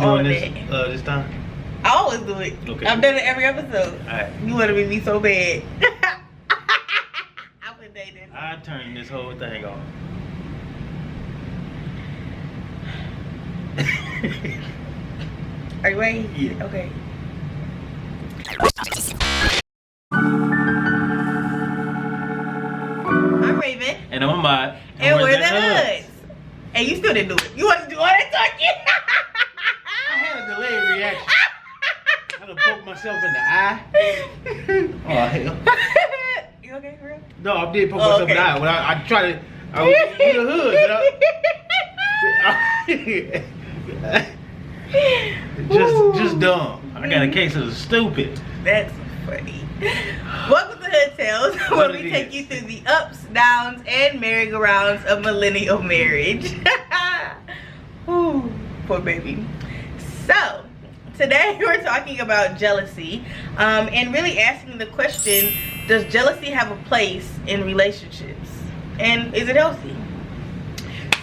Doing this time? I always do it. Okay. I've done it every episode. Alright. You want to be me so bad. I would date this. I turned this whole thing off. Are you ready? Yeah. Okay. I'm Raven. And I'm Ahmaad. And we're the Hoods. And you still didn't do it. You want to do all that talking? I had a delayed reaction. I done poked myself in the eye. Oh, hell. You okay, for real? No, I did poke myself in the eye. When I tried to, I was in the hood. Just dumb. I got a case of stupid. That's funny. Welcome to Hood Tales, where we take you through the ups, downs, and merry-go-rounds of millennial marriage. Ooh, poor baby. So, today we're talking about jealousy, and really asking the question, does jealousy have a place in relationships? And is it healthy?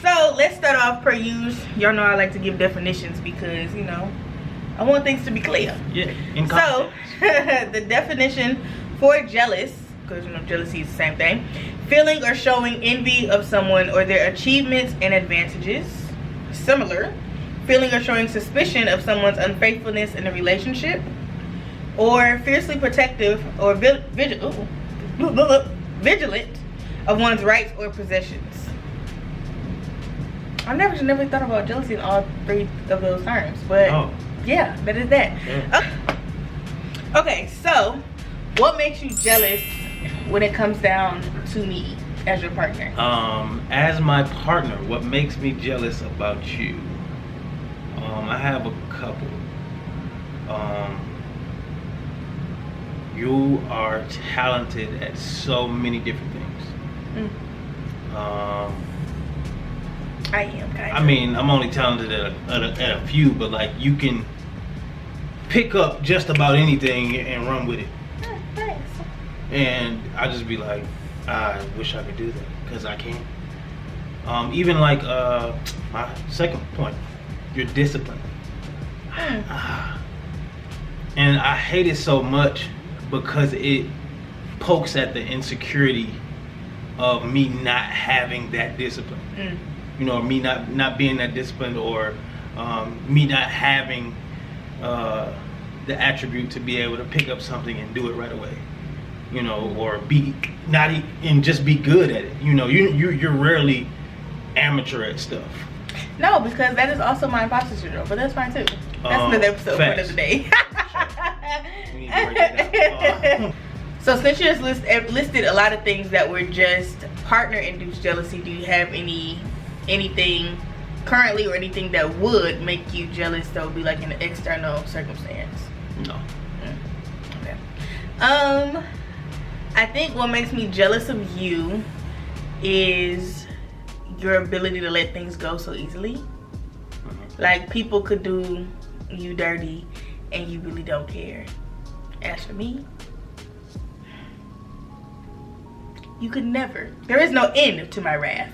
So, let's start off per usual. Y'all know I like to give definitions because, you know, I want things to be clear. Yeah. So, the definition for jealous, because you know jealousy is the same thing, feeling or showing envy of someone or their achievements and advantages. Similar, feeling or showing suspicion of someone's unfaithfulness in a relationship, or fiercely protective or vigilant of one's rights or possessions. I never thought about jealousy in all three of those terms, but yeah, that is that. Yeah. Okay, so what makes you jealous when it comes down to me as your partner? As my partner, what makes me jealous about you? I have a couple. You are talented at so many different things. I am kind of. I mean, I'm only talented at a few, but like you can pick up just about anything and run with it. Thanks. And I just be like, I wish I could do that because I can't. Even like my second point, your discipline. And I hate it so much because it pokes at the insecurity of me not having that discipline. You know, me not being that disciplined, or me not having the attribute to be able to pick up something and do it right away. You know, or just be good at it. You know, you're rarely amateur at stuff. No, because that is also my imposter syndrome, but that's fine too. That's another episode for another day. We need to break it down. So since you just listed a lot of things that were just partner-induced jealousy, do you have anything currently or anything that would make you jealous that would be like an external circumstance? No. Okay. I think what makes me jealous of you is your ability to let things go so easily. Like, people could do you dirty and you really don't care. As for me, you could never. There is no end to my wrath.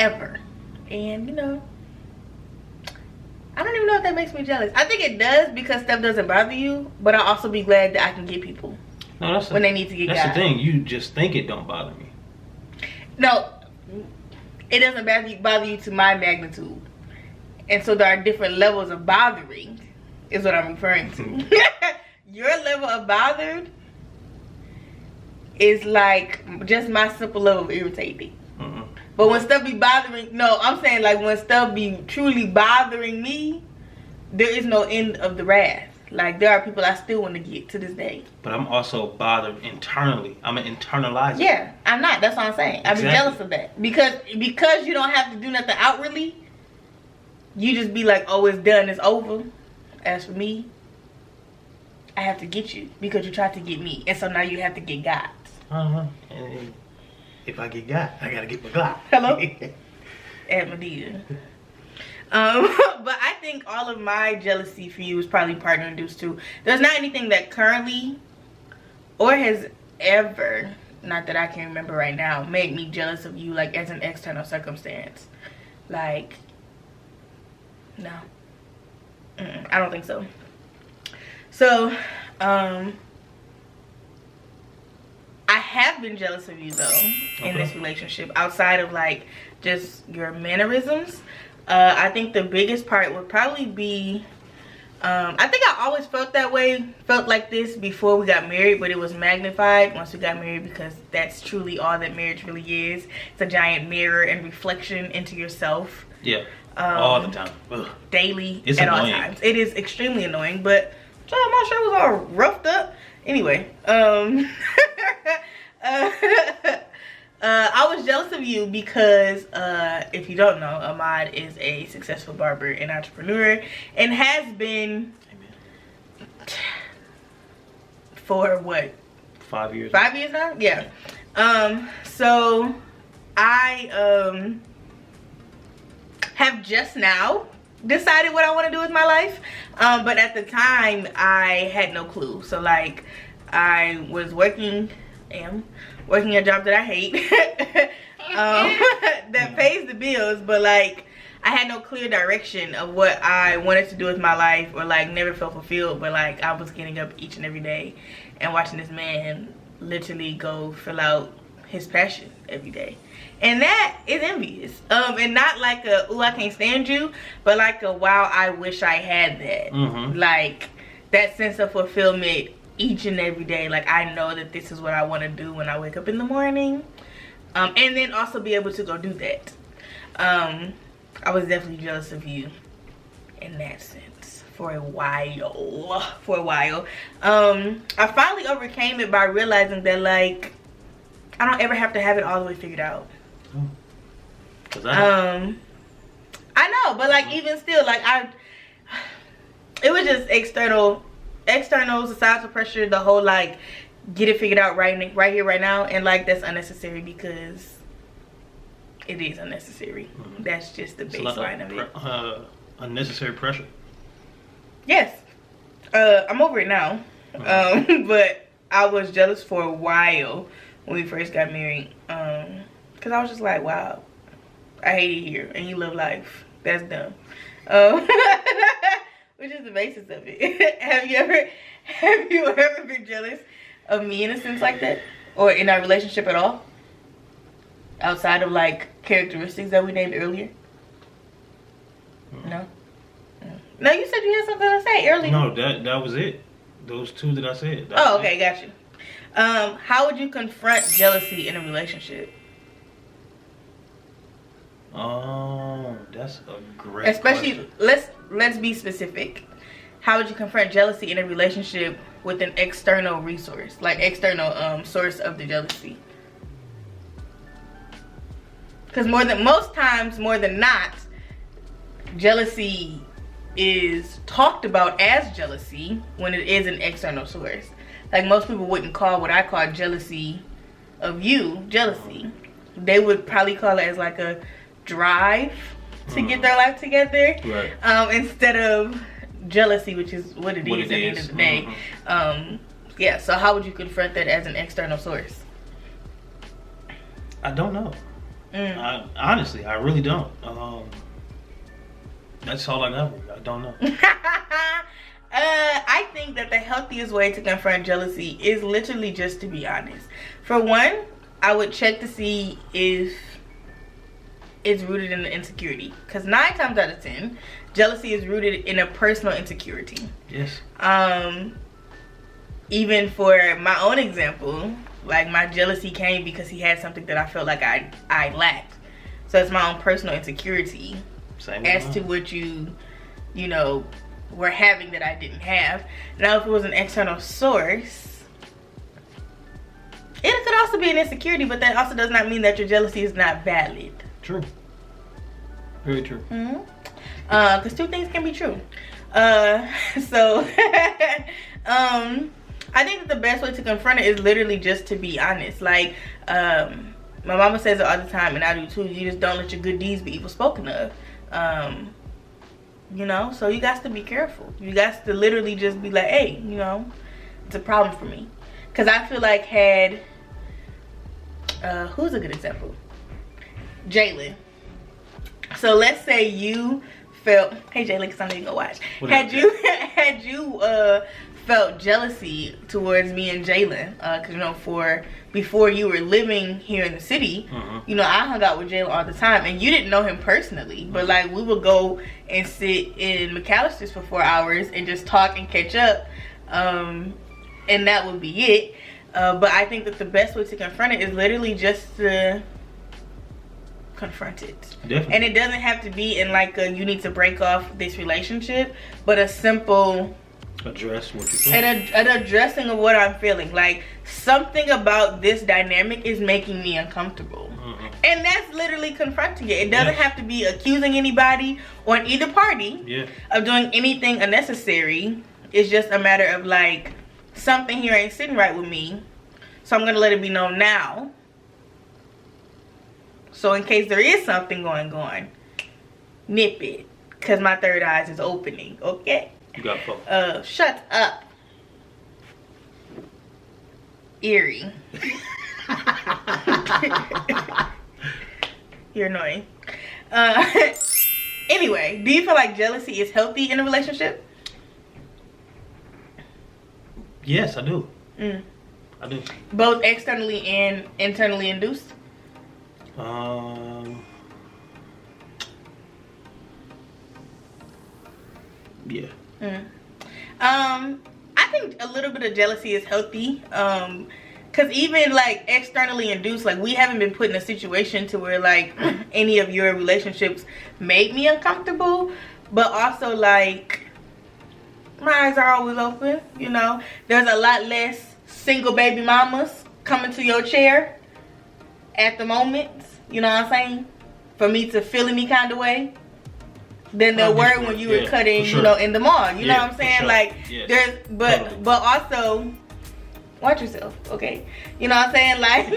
Ever. And, you know, I don't even know if that makes me jealous. I think it does because stuff doesn't bother you, but I'll also be glad that I can get people when they need to get That's got. the thing. You just think it don't bother me. No, it doesn't bother you to my magnitude. And so there are different levels of bothering, is what I'm referring to. Your level of bothered is like just my simple level of irritating. But when stuff be bothering, no, I'm saying like when stuff be truly bothering me, there is no end of the wrath. Like, there are people I still want to get to this day. But I'm also bothered internally. I'm an internalizer. Yeah, I'm not. That's what I'm saying. Exactly. I be jealous of that. Because you don't have to do nothing outwardly, you just be like, oh, it's done, it's over. As for me, I have to get you because you tried to get me. And so now you have to get God. And if I get got, I gotta get my Glock. Hello? At Medea. But I think all of my jealousy for you is probably partner induced too. There's not anything that currently or has ever, not that I can remember right now, made me jealous of you like as an external circumstance. Like, No. I don't think so. So, I have been jealous of you though in this relationship, outside of like just your mannerisms. I think the biggest part would probably be, I think I always felt that way, felt like this before we got married, but it was magnified once we got married, because that's truly all that marriage really is. It's a giant mirror and reflection into yourself. Yeah. All the time. Ugh. Daily. It's at annoying. all times. It is extremely annoying, but my shirt was all roughed up. Anyway, I was jealous of you because, if you don't know, Ahmaad is a successful barber and entrepreneur, and has been for what? 5 years. 5 years now? Yeah. So I have just now decided what I want to do with my life, but at the time I had no clue. So like, I was working a job that I hate, that pays the bills, but like I had no clear direction of what I wanted to do with my life, or like never felt fulfilled. But like, I was getting up each and every day and watching this man literally go fill out his passion every day, and that is envious. And not like a ooh I can't stand you, but like a wow I wish I had that. Like that sense of fulfillment each and every day. Like, I know that this is what I want to do when I wake up in the morning, and then also be able to go do that. I was definitely jealous of you in that sense for a while. I finally overcame it by realizing that like I don't ever have to have it all the way figured out. I know, but like even still, like it was just external societal pressure, the whole like get it figured out right here right now, and like that's unnecessary, because it is unnecessary. That's just the baseline of it. Unnecessary pressure. Yes. I'm over it now. But I was jealous for a while when we first got married, because I was just like, wow, I hate it here and you live life. That's dumb. Which is the basis of it. Have you ever been jealous of me in a sense like that, or in our relationship at all, outside of like characteristics that we named earlier? No. No, you said you had something to say earlier. No, that was it. Those two that I said. Okay, got you. How would you confront jealousy in a relationship? Oh, that's a great Especially, question. let's be specific. How would you confront jealousy in a relationship with an external resource, like external source of the jealousy? Because most times, more than not, jealousy is talked about as jealousy when it is an external source. Like, most people wouldn't call what I call jealousy of you jealousy. They would probably call it as like a drive to get their life together, right. Instead of jealousy, which is what it is at the end of the day. Yeah, so how would you confront that as an external source? I don't know. Honestly, I really don't. That's all I got. I don't know. I think that the healthiest way to confront jealousy is literally just to be honest. For one, I would check to see if it's rooted in the insecurity, because 9 times out of 10, jealousy is rooted in a personal insecurity. Yes. Even for my own example, like, my jealousy came because he had something that I felt like I lacked. So it's my own personal insecurity as to what you know, were having that I didn't have. Now, if it was an external source, it could also be an insecurity, but that also does not mean that your jealousy is not valid. True. Very true. Because 2 things can be true. So I think that the best way to confront it is literally just to be honest. Like, my mama says it all the time, and I do too. You just don't let your good deeds be evil spoken of. You know, so you got to be careful. You got to literally just be like, hey, you know, it's a problem for me. Because I feel like who's a good example? Jalen. So let's say you felt, hey Jaylen, because I know you gonna watch. Had you felt jealousy towards me and Jaylen? Because you know, before you were living here in the city, you know, I hung out with Jaylen all the time, and you didn't know him personally, but like we would go and sit in McAllister's for 4 hours and just talk and catch up, and that would be it. But I think that the best way to confront it is literally just to confront it. Definitely. And it doesn't have to be in like a you need to break off this relationship, but a simple address what you feel. An addressing of what I'm feeling. Like, something about this dynamic is making me uncomfortable. And that's literally confronting it. It doesn't have to be accusing anybody on either party of doing anything unnecessary. It's just a matter of like, something here ain't sitting right with me, so I'm gonna let it be known now. So in case there is something going on, nip it, cause my third eyes is opening. Okay. You got focus. Shut up, Eerie. You're annoying. Anyway, do you feel like jealousy is healthy in a relationship? Yes, I do. I do. Both externally and internally induced? Yeah. I think a little bit of jealousy is healthy. Cause even like externally induced, like we haven't been put in a situation to where like any of your relationships made me uncomfortable, but also like my eyes are always open, you know. There's a lot less single baby mamas coming to your chair at the moment, you know what I'm saying, for me to feel any kind of way than there were when you were cutting, you know, in the mall, you know what I'm saying? Like there's but also watch yourself, okay? You know what I'm saying? Like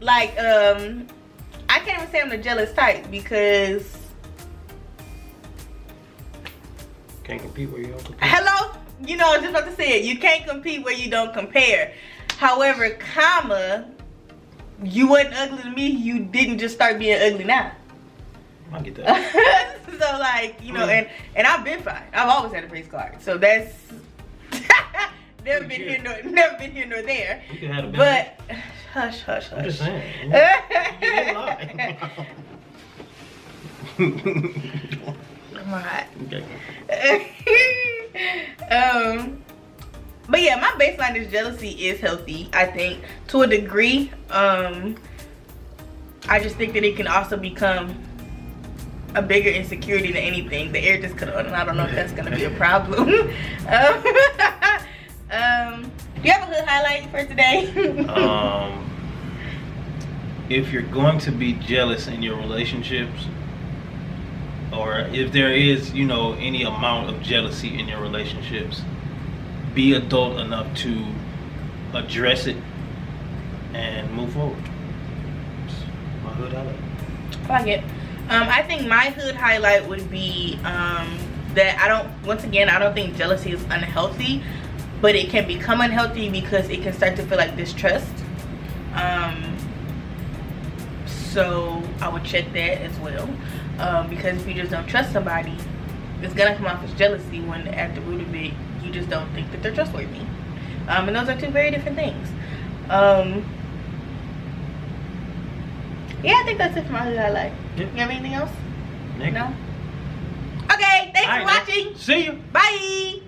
like I can't even say I'm the jealous type because can't compete where you don't compare. Hello? You know, I was just about to say it. You can't compete where you don't compare. However, comma, you wasn't ugly to me. You didn't just start being ugly now. I get that. So, like, you know, and I've been fine. I've always had a face card. So that's never been here nor there. You can have a but hush, hush, hush. I'm just saying. I'm hot. Okay. But yeah, my baseline is jealousy is healthy, I think, to a degree. I just think that it can also become a bigger insecurity than anything. The air just cut on, and I don't know if that's gonna be a problem. Do you have a hood highlight for today? If you're going to be jealous in your relationships, or if there is, you know, any amount of jealousy in your relationships, be adult enough to address it and move forward. It's my hood highlight. I like it. I think my hood highlight would be that I don't think jealousy is unhealthy, but it can become unhealthy because it can start to feel like distrust. So I would check that as well. Because if you just don't trust somebody, it's gonna come off as jealousy when at the root of it you just don't think that they're trustworthy. And those are two very different things. Yeah, I think that's it for my hood highlight. You have anything else? No? Okay, thanks for watching. See you. Bye.